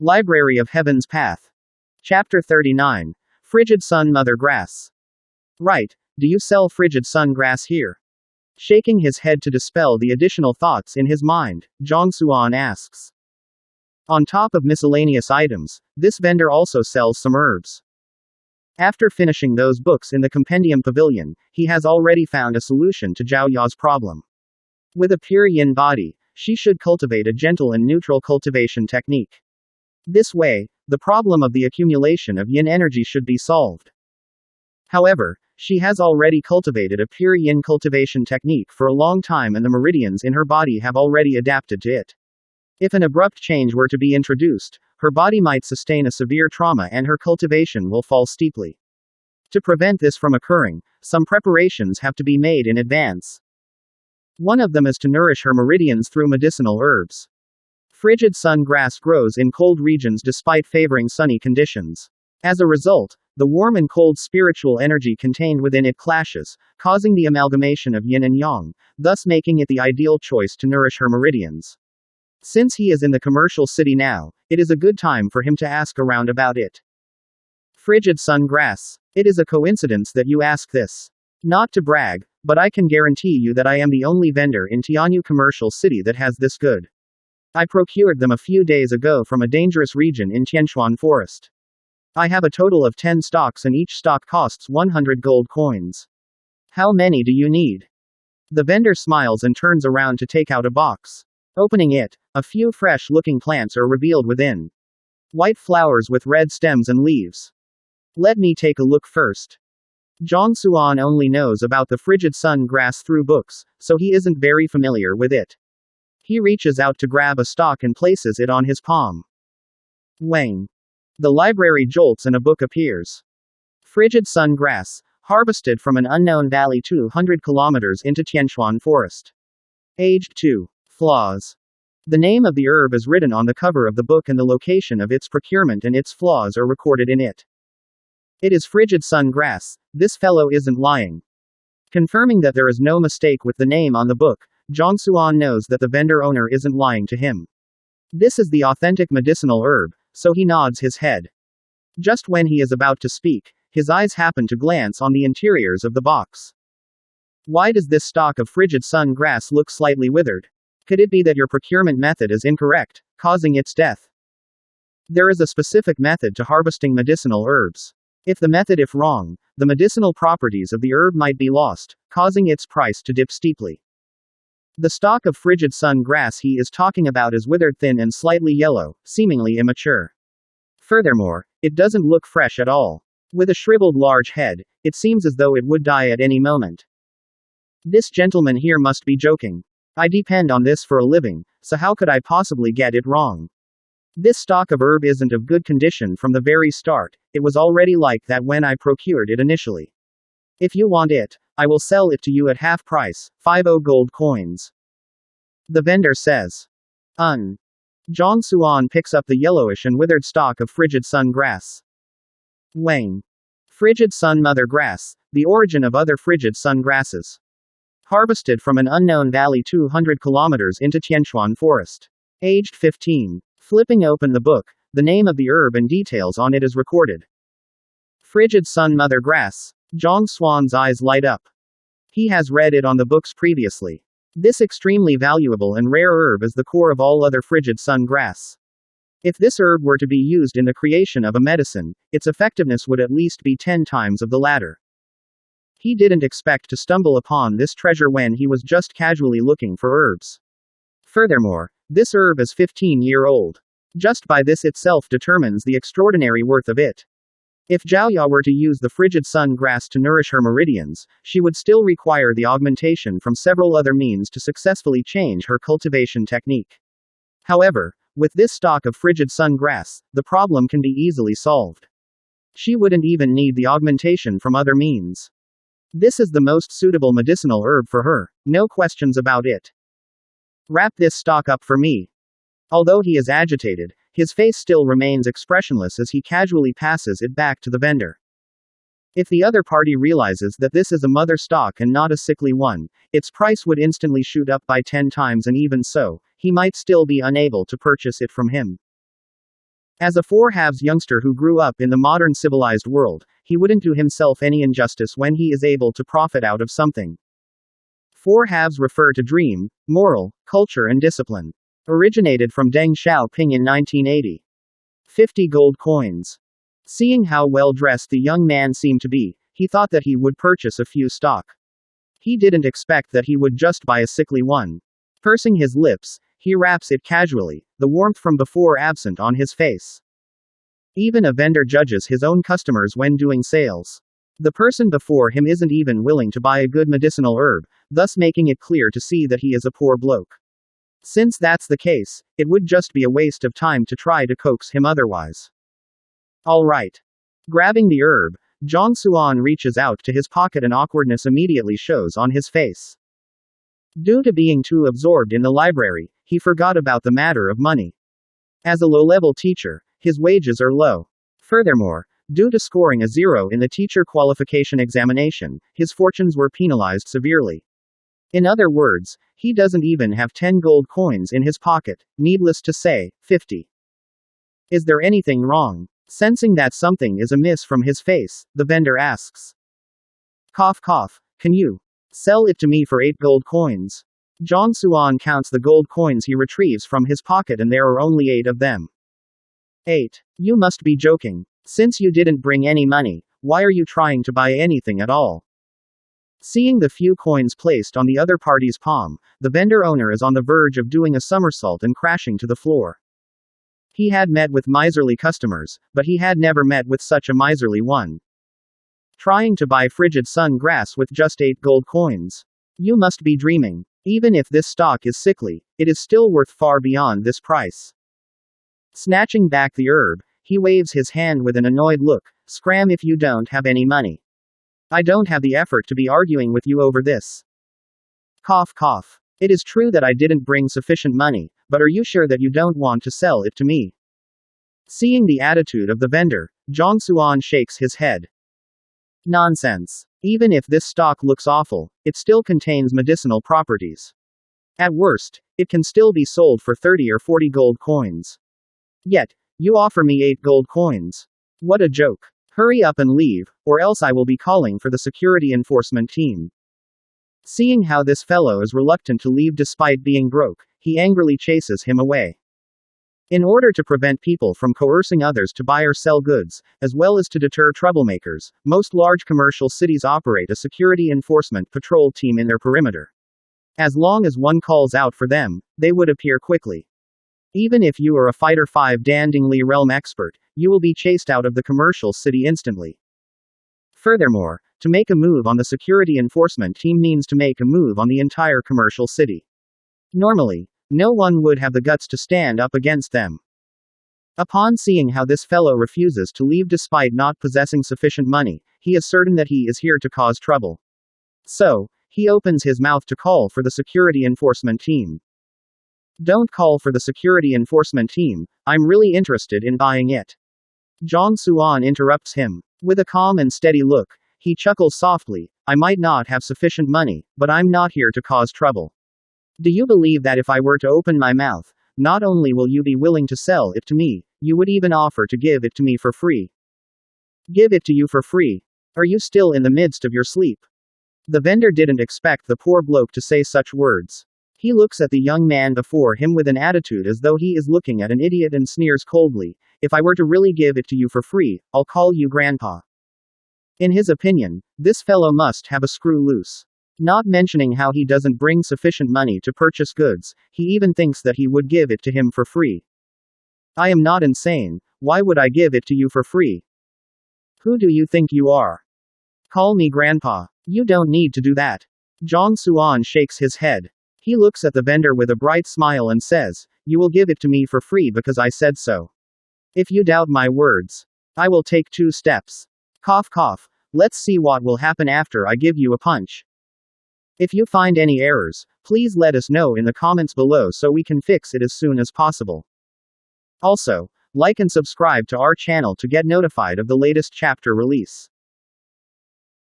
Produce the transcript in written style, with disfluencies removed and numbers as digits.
Library of Heaven's Path. Chapter 39. Frigid Sun Mother Grass. Right, do you sell frigid sun grass here? Shaking his head to dispel the additional thoughts in his mind, Zhang Xuan asks. On top of miscellaneous items, this vendor also sells some herbs. After finishing those books in the compendium pavilion, he has already found a solution to Zhao Ya's problem. With a pure yin body, she should cultivate a gentle and neutral cultivation technique. This way, the problem of the accumulation of yin energy should be solved. However, she has already cultivated a pure yin cultivation technique for a long time and the meridians in her body have already adapted to it. If an abrupt change were to be introduced, her body might sustain a severe trauma and her cultivation will fall steeply. To prevent this from occurring, some preparations have to be made in advance. One of them is to nourish her meridians through medicinal herbs. Frigid sun grass grows in cold regions despite favoring sunny conditions. As a result, the warm and cold spiritual energy contained within it clashes, causing the amalgamation of yin and yang, thus making it the ideal choice to nourish her meridians. Since he is in the commercial city now, it is a good time for him to ask around about it. Frigid sun grass. It is a coincidence that you ask this. Not to brag, but I can guarantee you that I am the only vendor in Tianyu commercial city that has this good. I procured them a few days ago from a dangerous region in Xuanhuan forest. I have a total of 10 stocks and each stock costs 100 gold coins. How many do you need? The vendor smiles and turns around to take out a box. Opening it, a few fresh-looking plants are revealed within. White flowers with red stems and leaves. Let me take a look first. Zhang Xuan only knows about the frigid sun grass through books, so he isn't very familiar with it. He reaches out to grab a stalk and places it on his palm. Wang. The library jolts and a book appears. Frigid sun grass, harvested from an unknown valley 200 kilometers into Xuanhuan forest. Aged 2. Flaws. The name of the herb is written on the cover of the book and the location of its procurement and its flaws are recorded in it. It is frigid sun grass, this fellow isn't lying. Confirming that there is no mistake with the name on the book, Zhang Xuan knows that the vendor owner isn't lying to him. This is the authentic medicinal herb, so he nods his head. Just when he is about to speak, his eyes happen to glance on the interiors of the box. Why does this stalk of frigid sun grass look slightly withered? Could it be that your procurement method is incorrect, causing its death? There is a specific method to harvesting medicinal herbs. If the method is wrong, the medicinal properties of the herb might be lost, causing its price to dip steeply. The stalk of frigid sun grass he is talking about is withered thin and slightly yellow, seemingly immature. Furthermore, it doesn't look fresh at all. With a shriveled large head, it seems as though it would die at any moment. This gentleman here must be joking. I depend on this for a living, so how could I possibly get it wrong? This stalk of herb isn't of good condition from the very start, it was already like that when I procured it initially. If you want it, I will sell it to you at half price, 50 gold coins. The vendor says. Zhang Xuan picks up the yellowish and withered stalk of frigid sun grass. Wang. Frigid sun mother grass, the origin of other frigid sun grasses. Harvested from an unknown valley 200 kilometers into Xuanhuan forest. Aged 15. Flipping open the book, the name of the herb and details on it is recorded. Frigid sun mother grass. Zhang Xuan's eyes light up. He has read it on the books previously. This extremely valuable and rare herb is the core of all other frigid sun grass. If this herb were to be used in the creation of a medicine, its effectiveness would at least be 10 times of the latter. He didn't expect to stumble upon this treasure when he was just casually looking for herbs. Furthermore, this herb is 15-year-old. Just by this itself determines the extraordinary worth of it. If Zhao Ya were to use the frigid sun grass to nourish her meridians, she would still require the augmentation from several other means to successfully change her cultivation technique. However, with this stalk of frigid sun grass, the problem can be easily solved. She wouldn't even need the augmentation from other means. This is the most suitable medicinal herb for her, no questions about it. Wrap this stalk up for me. Although he is agitated, his face still remains expressionless as he casually passes it back to the vendor. If the other party realizes that this is a mother stock and not a sickly one, its price would instantly shoot up by 10 times, and even so, he might still be unable to purchase it from him. As a four-halves youngster who grew up in the modern civilized world, he wouldn't do himself any injustice when he is able to profit out of something. Four halves refer to dream, moral, culture and discipline. Originated from Deng Xiaoping in 1980. 50 gold coins. Seeing how well dressed the young man seemed to be, he thought that he would purchase a few stock. He didn't expect that he would just buy a sickly one. Pursing his lips, he wraps it casually, the warmth from before absent on his face. Even a vendor judges his own customers when doing sales. The person before him isn't even willing to buy a good medicinal herb, thus making it clear to see that he is a poor bloke. Since that's the case, it would just be a waste of time to try to coax him otherwise. Alright. Grabbing the herb, Zhang Xuan reaches out to his pocket and awkwardness immediately shows on his face. Due to being too absorbed in the library, he forgot about the matter of money. As a low-level teacher, his wages are low. Furthermore, due to scoring a 0 in the teacher qualification examination, his fortunes were penalized severely. In other words, he doesn't even have 10 gold coins in his pocket, needless to say, 50. Is there anything wrong? Sensing that something is amiss from his face, the vendor asks. Cough cough, can you sell it to me for 8 gold coins? Zhang Xuan counts the gold coins he retrieves from his pocket and there are only 8 of them. 8. You must be joking. Since you didn't bring any money, why are you trying to buy anything at all? Seeing the few coins placed on the other party's palm, the vendor owner is on the verge of doing a somersault and crashing to the floor. He had met with miserly customers, but he had never met with such a miserly one. Trying to buy frigid sun grass with just 8 gold coins. You must be dreaming. Even if this stock is sickly, it is still worth far beyond this price. Snatching back the herb, he waves his hand with an annoyed look. Scram if you don't have any money. I don't have the effort to be arguing with you over this. Cough cough. It is true that I didn't bring sufficient money, but are you sure that you don't want to sell it to me? Seeing the attitude of the vendor, Zhang Xuan shakes his head. Nonsense. Even if this stock looks awful, it still contains medicinal properties. At worst, it can still be sold for 30 or 40 gold coins. Yet, you offer me 8 gold coins. What a joke. Hurry up and leave, or else I will be calling for the security enforcement team. Seeing how this fellow is reluctant to leave despite being broke, he angrily chases him away. In order to prevent people from coercing others to buy or sell goods, as well as to deter troublemakers, most large commercial cities operate a security enforcement patrol team in their perimeter. As long as one calls out for them, they would appear quickly. Even if you are a Fighter 5 Dandingli realm expert, you will be chased out of the commercial city instantly. Furthermore, to make a move on the security enforcement team means to make a move on the entire commercial city. Normally, no one would have the guts to stand up against them. Upon seeing how this fellow refuses to leave despite not possessing sufficient money, he is certain that he is here to cause trouble. So, he opens his mouth to call for the security enforcement team. Don't call for the security enforcement team, I'm really interested in buying it. Zhang Xuan interrupts him. With a calm and steady look, he chuckles softly, I might not have sufficient money, but I'm not here to cause trouble. Do you believe that if I were to open my mouth, not only will you be willing to sell it to me, you would even offer to give it to me for free? Give it to you for free? Are you still in the midst of your sleep? The vendor didn't expect the poor bloke to say such words. He looks at the young man before him with an attitude as though he is looking at an idiot and sneers coldly, if I were to really give it to you for free, I'll call you grandpa. In his opinion, this fellow must have a screw loose. Not mentioning how he doesn't bring sufficient money to purchase goods, he even thinks that he would give it to him for free. I am not insane, why would I give it to you for free? Who do you think you are? Call me grandpa. You don't need to do that. Zhang Xuan shakes his head. He looks at the vendor with a bright smile and says, you will give it to me for free because I said so. If you doubt my words, I will take 2 steps. Cough cough, let's see what will happen after I give you a punch. If you find any errors, please let us know in the comments below so we can fix it as soon as possible. Also, like and subscribe to our channel to get notified of the latest chapter release.